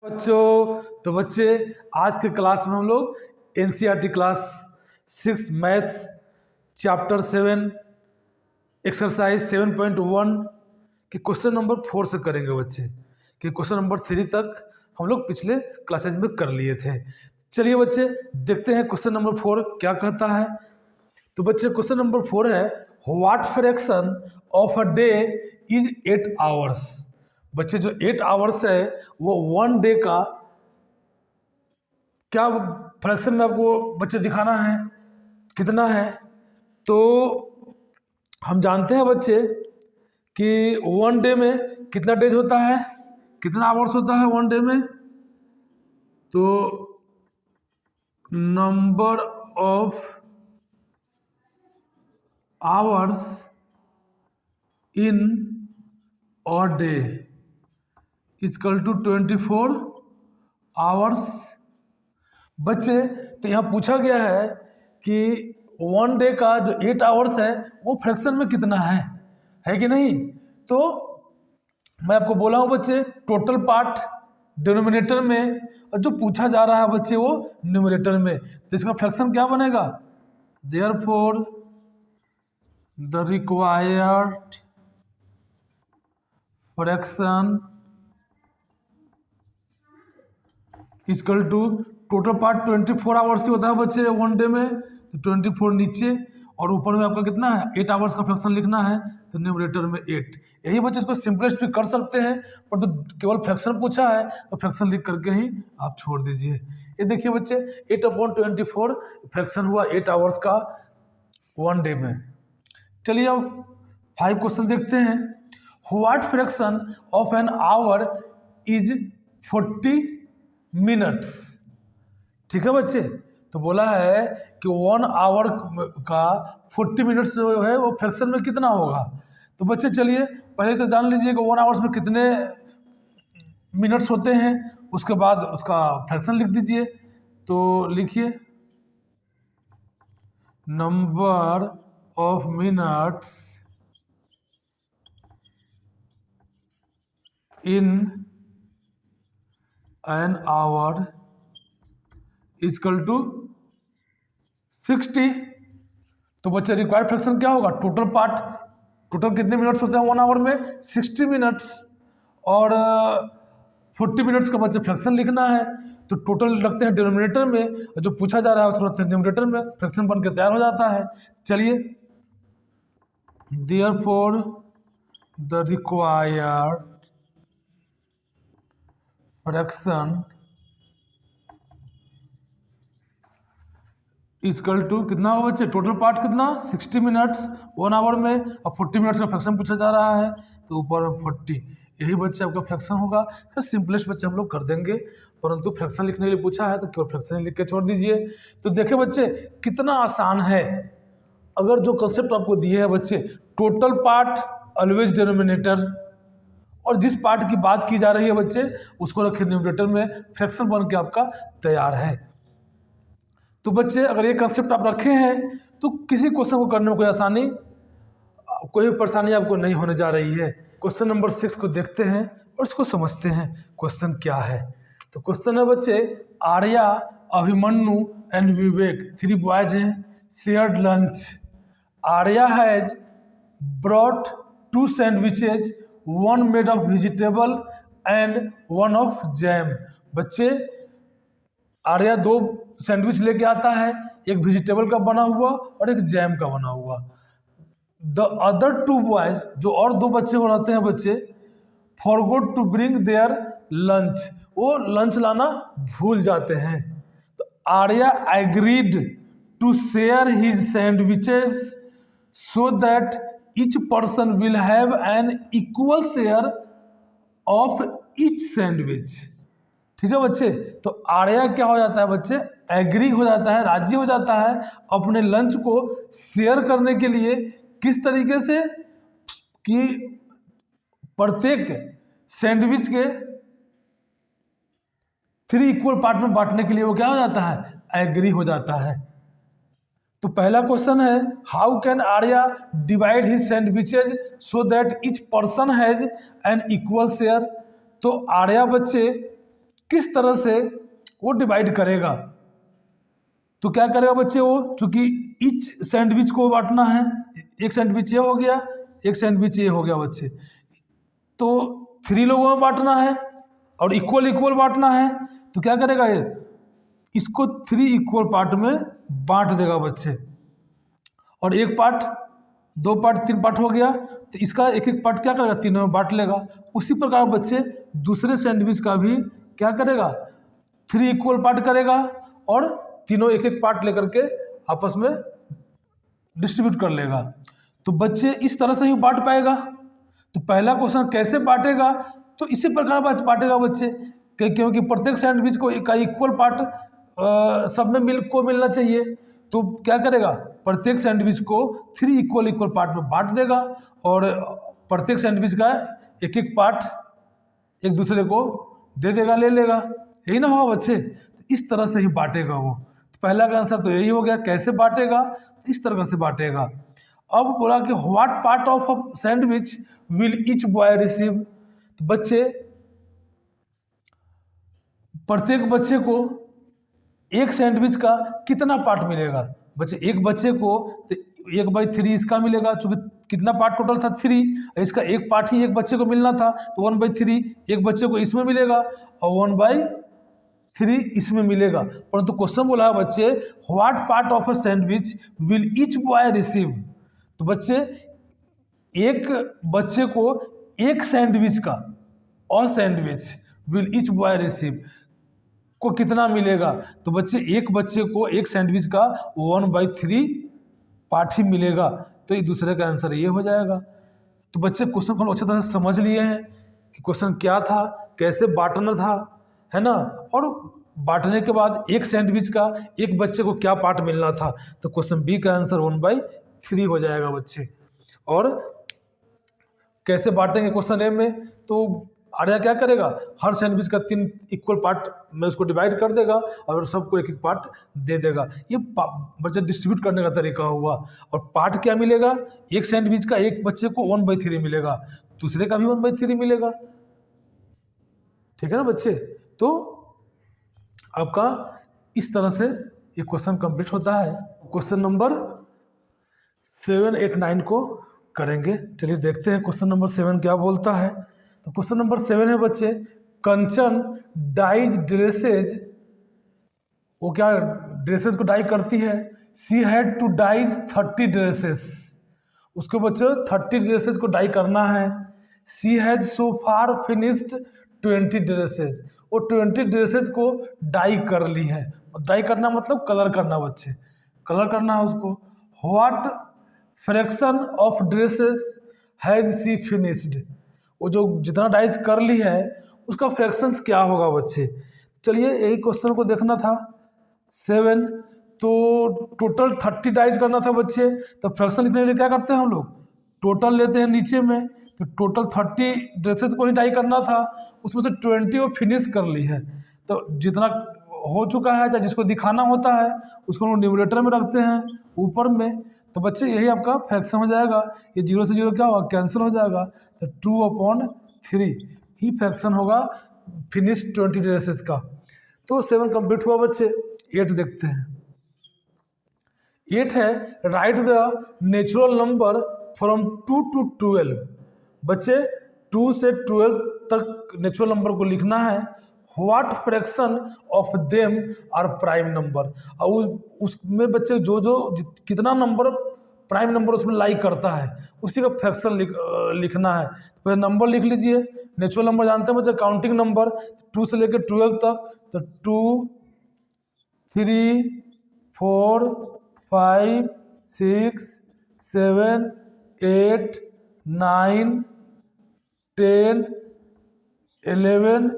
तो बच्चे आज के क्लास में हम लोग NCERT class 6 maths chapter 7 exercise 7.1 के क्वेश्चन नंबर 4 से करेंगे बच्चे। कि क्वेश्चन नंबर 3 तक हम लोग पिछले क्लासेज में कर लिए थे। चलिए बच्चे देखते हैं क्वेश्चन नंबर 4 क्या कहता है। तो बच्चे क्वेश्चन नंबर 4 है what fraction of a day is 8 hours. बच्चे जो 8 आवर्स है वो 1 डे का क्या फ्रैक्शन में आपको बच्चे दिखाना है, कितना है। तो हम जानते हैं बच्चे कि 1 डे में कितना डेज होता है, कितना आवर्स होता है 1 डे में। तो number of hours in a day equal to 24 hours. बच्चे तो यहाँ पूछा गया है कि 1 डे का जो 8 आवर्स है वो फ्रैक्शन में कितना है कि नहीं। तो मैं आपको बोला हूँ बच्चे टोटल पार्ट डिनोमिनेटर में और जो पूछा जा रहा है बच्चे वो न्यूमरेटर में। तो इसका फ्रैक्शन क्या बनेगा, therefore the required fraction equal to total part 24 hours ही होता है बच्चे 1 डे में। तो 24 नीचे और ऊपर में आपका कितना है 8 आवर्स का फ्रैक्शन लिखना है। तो न्यूमरेटर में 8। यही बच्चे इसको सिंपलेस्ट भी कर सकते हैं, पर तो केवल फ्रैक्शन पूछा है तो फ्रैक्शन लिख करके ही आप छोड़ दीजिए। ये देखिए बच्चे 8/24 फ्रैक्शन हुआ 8 आवर्स का 1 डे में। चलिए अब 5 क्वेश्चन देखते हैं। What fraction of an hour is 40 minutes. ठीक है बच्चे, तो बोला है कि 1 आवर का 40 मिनट्स जो है वो फ्रैक्शन में कितना होगा। तो बच्चे चलिए पहले तो जान लीजिए कि 1 आवर्स में कितने मिनट्स होते हैं, उसके बाद उसका फ्रैक्शन लिख दीजिए। तो लिखिए number of minutes in an hour equal to 60। तो बच्चे रिक्वायर्ड फ्रैक्शन क्या होगा, टोटल कितने मिनट्स होते हैं 1 आवर में 60 मिनट्स और 40 मिनट्स का बच्चे फ्रैक्शन लिखना है। तो टोटल रखते हैं डिनोमिनेटर में और जो पूछा जा रहा है उसको रखते हैं न्यूमरेटर में, फ्रैक्शन बन के तैयार हो जाता है। चलिए therefore the required fraction equal to कितना होगा बच्चे, टोटल पार्ट कितना 60 मिनट्स 1 आवर में और 40 मिनट्स का फ्रैक्शन पूछा जा रहा है तो ऊपर 40। यही बच्चे आपका फ्रैक्शन होगा। तो सिंपलेस्ट बच्चे हम लोग कर देंगे, परंतु फ्रैक्शन लिखने के लिए पूछा है तो केवल फ्रैक्शन लिख के छोड़ दीजिए। तो देखिए बच्चे कितना आसान है। अगर जो कंसेप्ट आपको दिए हैं बच्चे टोटल पार्ट ऑलवेज डिनोमिनेटर, और जिस पार्ट की बात की जा रही है बच्चे उसको रखिए न्यूमरेटर में, फ्रैक्शन बन के आपका तैयार है। तो बच्चे अगर ये कंसेप्ट आप रखे हैं तो किसी क्वेश्चन को करने में कोई परेशानी आपको नहीं होने जा रही है। क्वेश्चन नंबर 6 को देखते हैं और इसको समझते हैं क्वेश्चन क्या है। तो क्वेश्चन है बच्चे आर्या, अभिमन्यु एंड विवेक 3 बॉयज हैं, shared lunch. Arya has brought 2 sandwiches, 1 made of vegetable and 1 of jam. बच्चे आर्या 2 सैंडविच लेके आता है, एक वेजिटेबल का बना हुआ और एक जैम का बना हुआ। द अदर 2 बॉयज, जो और 2 बच्चे हो रहते हैं बच्चे, forgot to bring their lunch, वो लंच लाना भूल जाते हैं। तो Arya agreed to share his sandwiches so that each person will have an equal share of each sandwich. ठीक है बच्चे, तो आर्या क्या हो जाता है बच्चे, एग्री हो जाता है, राजी हो जाता है अपने लंच को शेयर करने के लिए। किस तरीके से कि प्रत्येक सैंडविच के 3 इक्वल पार्ट में बांटने के लिए वो क्या हो जाता है, एग्री हो जाता है। तो पहला क्वेश्चन है how can Arya divide his sandwiches so that each person has an equal share. तो आर्या बच्चे किस तरह से वो डिवाइड करेगा। तो क्या करेगा बच्चे, वो चूंकि ईच सैंडविच को बांटना है, एक सैंडविच ये हो गया, एक सैंडविच ये हो गया बच्चे, तो 3 लोगों में बांटना है और इक्वल इक्वल बांटना है। तो क्या करेगा ये, इसको 3 इक्वल पार्ट में बांट देगा बच्चे, और एक पार्ट, 2 पार्ट, 3 पार्ट हो गया, तो इसका एक एक पार्ट क्या करेगा, तीनों में बांट लेगा। उसी प्रकार बच्चे दूसरे सैंडविच का भी क्या करेगा, 3 इक्वल पार्ट करेगा और तीनों एक एक पार्ट लेकर के आपस में डिस्ट्रीब्यूट कर लेगा। तो बच्चे इस तरह से ही बांट पाएगा। तो पहला क्वेश्चन कैसे बांटेगा, तो इसी प्रकार बांटेगा बच्चे, क्योंकि प्रत्येक सैंडविच को एक इक्वल पार्ट सब में मिलना चाहिए। तो क्या करेगा, प्रत्येक सैंडविच को 3 इक्वल पार्ट में बांट देगा और प्रत्येक सैंडविच का एक एक पार्ट एक दूसरे को दे देगा, ले लेगा। यही ना होगा बच्चे, तो इस तरह से ही बांटेगा वो। तो पहला का आंसर तो यही हो गया, कैसे बांटेगा, तो इस तरह से बांटेगा। अब बोला कि what part of a sandwich will each boy receive. तो बच्चे, प्रत्येक बच्चे को एक सैंडविच का कितना पार्ट मिलेगा। बच्चे एक बच्चे को तो 1/3 इसका मिलेगा, चूंकि कितना पार्ट टोटल था 3, इसका एक पार्ट ही एक बच्चे को मिलना था, तो 1/3 एक बच्चे को इसमें मिलेगा और 1/3 इसमें मिलेगा। परंतु क्वेश्चन बोला है बच्चे, what part of a sandwich will each boy receive. तो बच्चे एक बच्चे को एक सैंडविच का, और sandwich will each boy receive को कितना मिलेगा। तो बच्चे एक बच्चे को एक सैंडविच का 1/3 पार्ट ही मिलेगा। तो एक दूसरे का आंसर ये हो जाएगा। तो बच्चे क्वेश्चन को अच्छी तरह से समझ लिए हैं कि क्वेश्चन क्या था, कैसे बांटना था, है ना, और बांटने के बाद एक सैंडविच का एक बच्चे को क्या पार्ट मिलना था। तो क्वेश्चन बी का आंसर 1/3 हो जाएगा बच्चे। और कैसे बांटेंगे क्वेश्चन ए में, तो आर्या क्या करेगा, हर सैंडविच का 3 इक्वल पार्ट में उसको डिवाइड कर देगा और सबको एक एक पार्ट दे देगा। ये बच्चे डिस्ट्रीब्यूट करने का तरीका हुआ। और पार्ट क्या मिलेगा, एक सैंडविच का एक बच्चे को 1/3 मिलेगा, दूसरे का भी 1/3 मिलेगा। ठीक है ना बच्चे। तो आपका इस तरह से ये क्वेश्चन कंप्लीट होता है। क्वेश्चन नंबर 7, 8, 9 को करेंगे। चलिए देखते हैं क्वेश्चन नंबर 7 क्या बोलता है। तो क्वेश्चन नंबर 7 है बच्चे, कंचन डाइज ड्रेसेज। वो क्या ड्रेसेस को डाई करती है। She had to dyes 30 dresses. उसको बच्चों 30 ड्रेसेस को डाई करना है। She has so far finished 20 dresses. वो 20 ड्रेसेस को डाई कर ली है। डाई करना मतलब कलर करना बच्चे, कलर करना है उसको। What fraction of dresses has she finished. वो जो जितना डाइज कर ली है उसका फ्रैक्शंस क्या होगा बच्चे। चलिए यही क्वेश्चन को देखना था 7। तो टोटल 30 डाइज करना था बच्चे। तो फ्रैक्शन लिखने के लिए क्या करते हैं हम लोग, टोटल लेते हैं नीचे में। तो टोटल 30 ड्रेसेस को ही डाई करना था, उसमें से 20 वो फिनिश कर ली है। तो जितना हो चुका है, चाहे जिसको दिखाना होता है उसको हम न्यूमरेटर में रखते हैं ऊपर में। तो बच्चे यही आपका फ्रैक्शन हो जाएगा। ये 0 से 0 क्या होगा, कैंसिल हो जाएगा। तो 2/3 ही फ्रैक्शन होगा फिनिश 20 ड्रेसेस का। तो 7 कंप्लीट हुआ बच्चे। 8 देखते हैं। 8 है, write the natural number from 2 to 12। बच्चे 2 से 12 तक नेचुरल नंबर को लिखना है। What fraction of them are prime number. और उसमें बच्चे जो जो कितना नंबर प्राइम नंबर उसमें लाई करता है उसी का फ्रैक्शन लिखना है। तो नंबर लिख लीजिए। नेचुरल नंबर जानते हैं बच्चे, काउंटिंग नंबर 2 से लेकर 12 तक। तो 2, 3, 4, 5, 6, 7, 8, 9, 10, 11,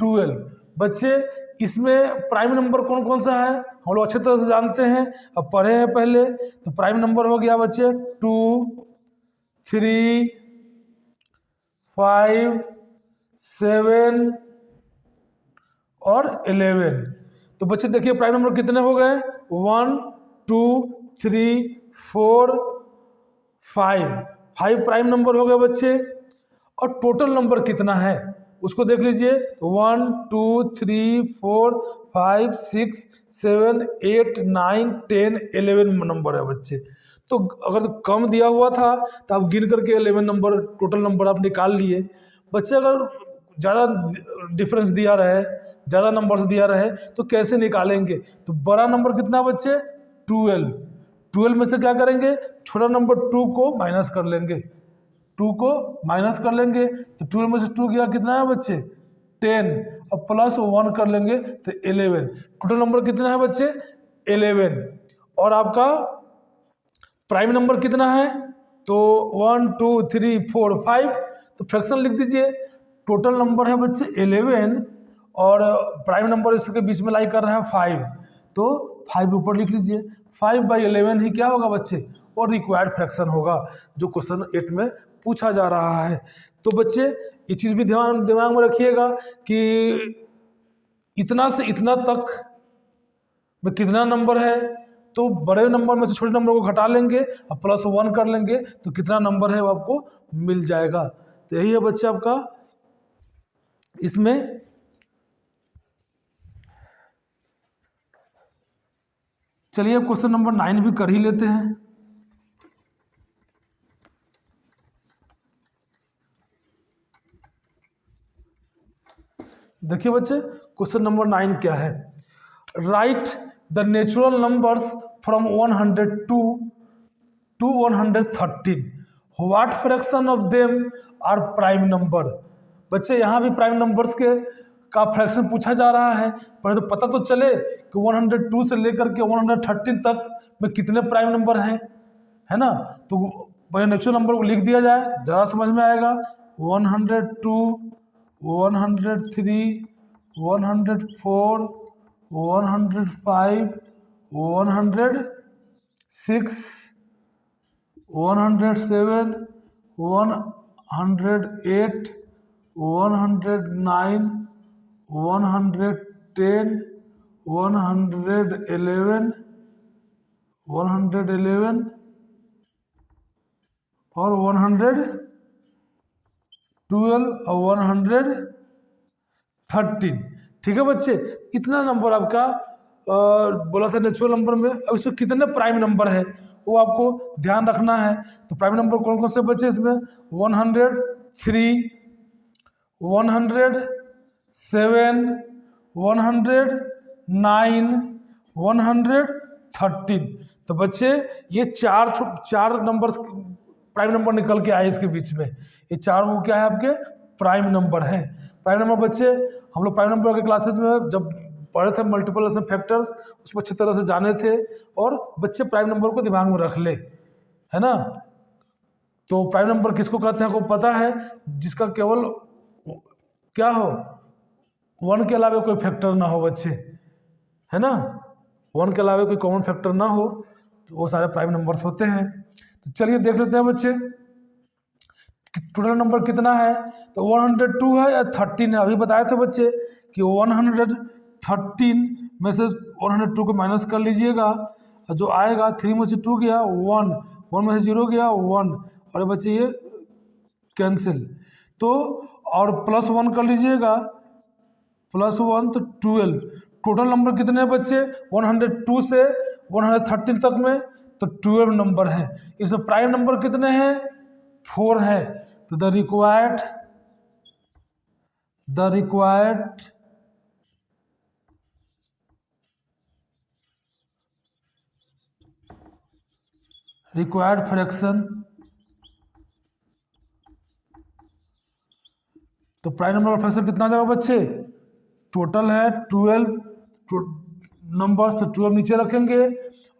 12। बच्चे इसमें प्राइम नंबर कौन कौन सा है हम लोग अच्छे तरह से जानते हैं, अब पढ़े हैं पहले। तो प्राइम नंबर हो गया बच्चे 2, 3, 5, 7 और 11। तो बच्चे देखिए प्राइम नंबर कितने हो गए, 1, 2, 3, 4, 5 प्राइम नंबर हो गए बच्चे। और टोटल नंबर कितना है, उसको देख लीजिए। 1 2 3 4 5 6 7 8 9 10 11 नंबर है बच्चे। तो अगर कम दिया हुआ था तो आप गिन करके 11 नंबर टोटल नंबर आप निकाल लिए। बच्चे अगर ज़्यादा डिफरेंस दिया रहे, ज़्यादा नंबर्स दिया रहे तो कैसे निकालेंगे? तो बड़ा नंबर कितना बच्चे? 12। 12 में से क्या करेंगे? छोटा नंबर 2 को माइनस कर लेंगे, 2 को माइनस कर लेंगे तो 12 में से 2 गया कितना है बच्चे? 10। और प्लस 1 कर लेंगे तो 11। टोटल नंबर कितना है बच्चे? 11। और आपका प्राइम नंबर कितना है? तो 1 2 3 4 5। तो फ्रैक्शन लिख दीजिए। टोटल नंबर है बच्चे 11 और प्राइम नंबर इसके बीच में लाई कर रहा है 5, तो 5 ऊपर लिख लीजिए। 5/11 ही क्या होगा बच्चे? और रिक्वायर्ड फ्रैक्शन होगा जो क्वेश्चन 8 में पूछा जा रहा है। तो बच्चे ये चीज़ भी दिमाग में रखिएगा कि इतना से इतना तक में कितना नंबर है, तो बड़े नंबर में से छोटे नंबर को घटा लेंगे और प्लस 1 कर लेंगे तो कितना नंबर है वो आपको मिल जाएगा। तो यही है बच्चे आपका इसमें। चलिए अब क्वेश्चन नंबर 9 भी कर ही लेते हैं। देखिए बच्चे क्वेश्चन नंबर 9 क्या है? Write the natural numbers from 102 to 113, what fraction of them are prime number. बच्चे यहाँ भी प्राइम नंबर्स के का फ्रैक्शन पूछा जा रहा है, पर तो पता तो चले कि 102 से लेकर के 113 तक में कितने प्राइम नंबर हैं, है ना। तो पहले नेचुरल नंबर को लिख दिया जाए, ज़्यादा समझ में आएगा। 102 103 104 105 106 107 108 109 110 111 111 और 112 और 113। ठीक है बच्चे, इतना नंबर आपका बोला था नेचुरल नंबर में। अब इसमें कितने प्राइम नंबर है वो आपको ध्यान रखना है। तो प्राइम नंबर कौन कौन से बचे इसमें? 103 107 109 113। तो बच्चे ये चार नंबर प्राइम नंबर निकल के आए इसके बीच में। ये चार वो क्या है आपके प्राइम नंबर हैं। प्राइम नंबर बच्चे हम लोग प्राइम नंबर के क्लासेस में जब पढ़े थे मल्टीप्लिकेशन फैक्टर्स, उसको अच्छी तरह से जाने थे। और बच्चे प्राइम नंबर को दिमाग में रख ले, है ना। तो प्राइम नंबर किसको कहते हैं आपको पता है? जिसका केवल क्या हो, 1 के अलावा कोई फैक्टर ना हो बच्चे, है ना। 1 के अलावा कोई कॉमन फैक्टर ना हो तो वो सारे प्राइम नंबर्स होते हैं। तो चलिए देख लेते हैं बच्चे टोटल नंबर कितना है। तो 102 है या 13 है? अभी बताए थे बच्चे कि 113 में से 102 को माइनस कर लीजिएगा, और जो आएगा 3 में से 2 गया 1, 1 में से 0 गया 1, और बच्चे ये कैंसिल। तो और प्लस 1 कर लीजिएगा, प्लस 1 तो 12। टोटल नंबर कितने हैं बच्चे 102 से 113 तक में? तो 12 नंबर हैं। इसमें प्राइम नंबर कितने हैं? 4 है। तो द रिक्वायर्ड फ्रैक्शन, तो प्राइम नंबर का फ्रैक्शन कितना जाएगा बच्चे? टोटल है 12 नंबर, तो 12 नीचे रखेंगे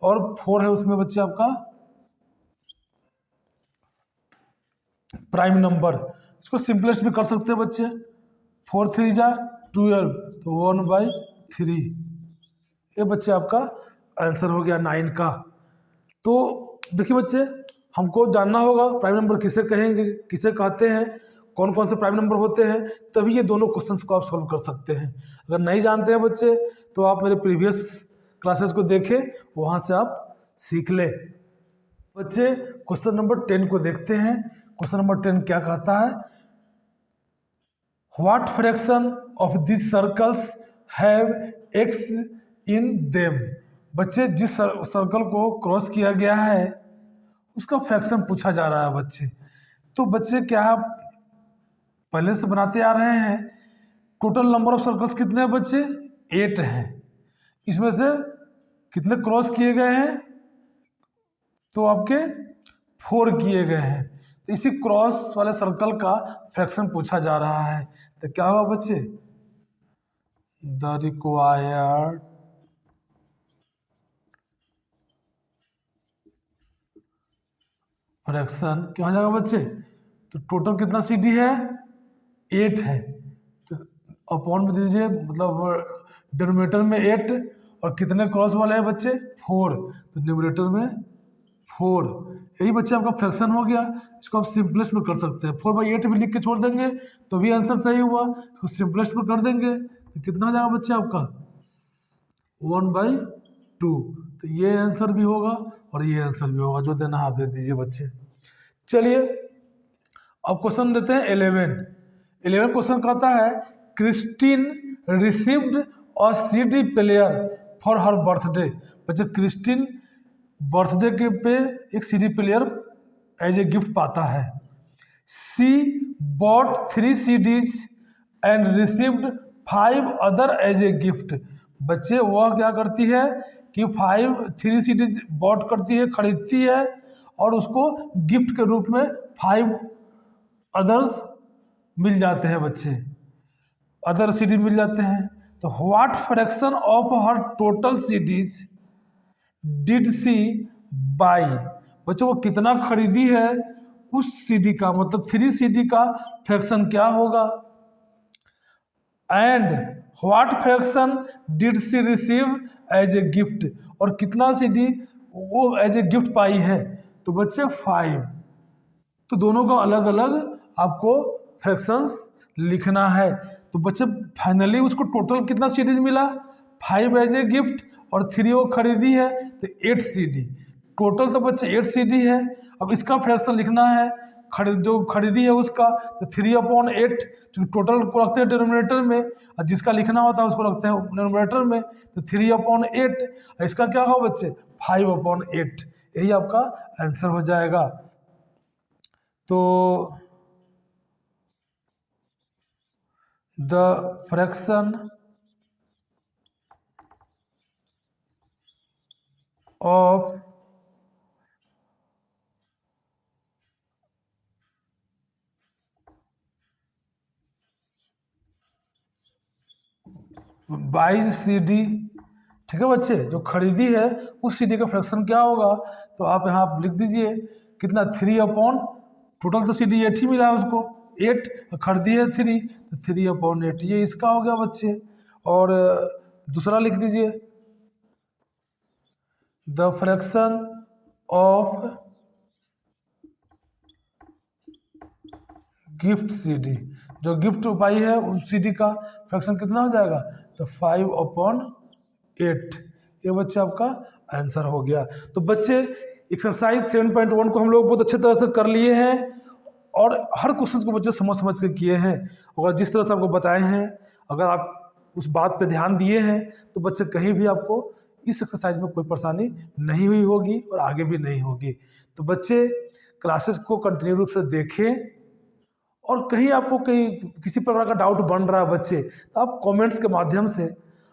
और 4 है उसमें बच्चे आपका प्राइम नंबर। इसको सिंपलेस्ट भी कर सकते हैं बच्चे। 4 3 जा 12, तो 1/3। ये बच्चे आपका आंसर हो गया 9 का। तो देखिए बच्चे हमको जानना होगा प्राइम नंबर किसे कहेंगे, किसे कहते हैं, कौन कौन से प्राइम नंबर होते हैं, तभी ये दोनों क्वेश्चंस को आप सॉल्व कर सकते हैं। अगर नहीं जानते हैं बच्चे तो आप मेरे प्रीवियस क्लासेस को देखें, वहाँ से आप सीख लें। बच्चे क्वेश्चन नंबर 10 को देखते हैं। क्वेश्चन नंबर 10 क्या कहता है? What fraction of this circles have x in them. बच्चे जिस सर्कल को क्रॉस किया गया है उसका फ्रैक्शन पूछा जा रहा है बच्चे। तो बच्चे क्या पहले से बनाते आ रहे हैं। टोटल नंबर ऑफ सर्कल्स कितने हैं बच्चे? 8 हैं। इसमें से कितने क्रॉस किए गए हैं? तो आपके 4 किए गए हैं। तो इसी क्रॉस वाले सर्कल का फ्रैक्शन पूछा जा रहा है। तो क्या होगा बच्चे? द रिक्वायर्ड फ्रैक्शन क्या हो जाएगा बच्चे? तो टोटल कितना CD है? 8 है। तो अपॉन में दीजिए, मतलब डिनोमिनेटर में 8 और कितने क्रॉस वाले हैं बच्चे? 4। तो न्यूमरेटर में 4। यही बच्चे आपका फ्रैक्शन हो गया। इसको आप सिंपलेस्ट में कर सकते हैं। 4/8 भी लिख के छोड़ देंगे तो भी आंसर सही हुआ। इसको सिंपलेस्ट में कर देंगे तो कितना हो जाएगा बच्चे आपका? 1/2। तो ये आंसर भी होगा और ये आंसर भी होगा। जो देना आप दे दीजिए बच्चे। चलिए अब क्वेश्चन देते हैं 11 क्वेश्चन कहता है Christine received a CD player for her birthday. बच्चे क्रिस्टीन बर्थडे के पे एक CD player as a gift पाता है। She bought 3 CDs and received 5 other as a gift. बच्चे वह क्या करती है कि 3 CDs बॉट करती है, खरीदती है और उसको गिफ्ट के रूप में 5 अदर्स मिल जाते हैं बच्चे, अदर CD मिल जाते हैं। तो what fraction of her total CDs did she buy. बच्चों वो कितना खरीदी है उस CD का, मतलब 3 CD का फ्रैक्शन क्या होगा। And what fraction did she receive as a gift, और कितना CD वो एज ए गिफ्ट पाई है। तो बच्चे 5। तो दोनों का अलग अलग आपको फ्रैक्शंस लिखना है। तो बच्चे फाइनली उसको टोटल कितना सीरीज मिला? 5 एज ए गिफ्ट और 3 वो खरीदी है तो 8 CD। टोटल तो बच्चे 8 CD है। अब इसका फ्रैक्शन लिखना है, जो खरीदी है उसका, तो 3/8 जो टोटल को रखते हैं डिनोमिनेटर में और जिसका लिखना होता है उसको रखते हैं डिनोमिनेटर में। तो 3/8 इसका क्या होगा बच्चे? 5/8। यही आपका आंसर हो जाएगा। तो द फ्रैक्शन ऑफ बाईस CD, ठीक है बच्चे, जो खरीदी है उस CD का फ्रैक्शन क्या होगा? तो आप यहाँ लिख दीजिए कितना? 3/, टोटल तो CD 8 ही मिला है उसको, 8 खरीदी है 3, तो 3/8 ये इसका हो गया बच्चे। और दूसरा लिख दीजिए the fraction of gift CD, जो गिफ्ट पाई है उस CD का फ्रैक्शन कितना हो जाएगा? तो 5/8। ये बच्चे आपका आंसर हो गया। तो बच्चे एक्सरसाइज 7.1 को हम लोग बहुत अच्छे तरह से कर लिए हैं और हर क्वेश्चन को बच्चे समझ समझ के किए हैं। और जिस तरह से आपको बताए हैं, अगर आप उस बात पे ध्यान दिए हैं तो बच्चे कहीं भी आपको इस एक्सरसाइज में कोई परेशानी नहीं हुई होगी और आगे भी नहीं होगी। तो बच्चे क्लासेस को कंटिन्यू रूप से देखें और कहीं आपको किसी प्रकार का डाउट बन रहा है बच्चे, तो आप कमेंट्स के माध्यम से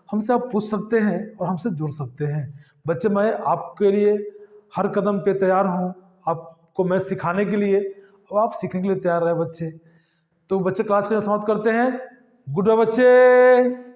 हमसे आप पूछ सकते हैं और हमसे जुड़ सकते हैं। बच्चे मैं आपके लिए हर कदम पे तैयार हूँ, आपको मैं सिखाने के लिए और आप सीखने के लिए तैयार रहे बच्चे। तो बच्चे क्लास को समाप्त करते हैं। गुड बाय बच्चे।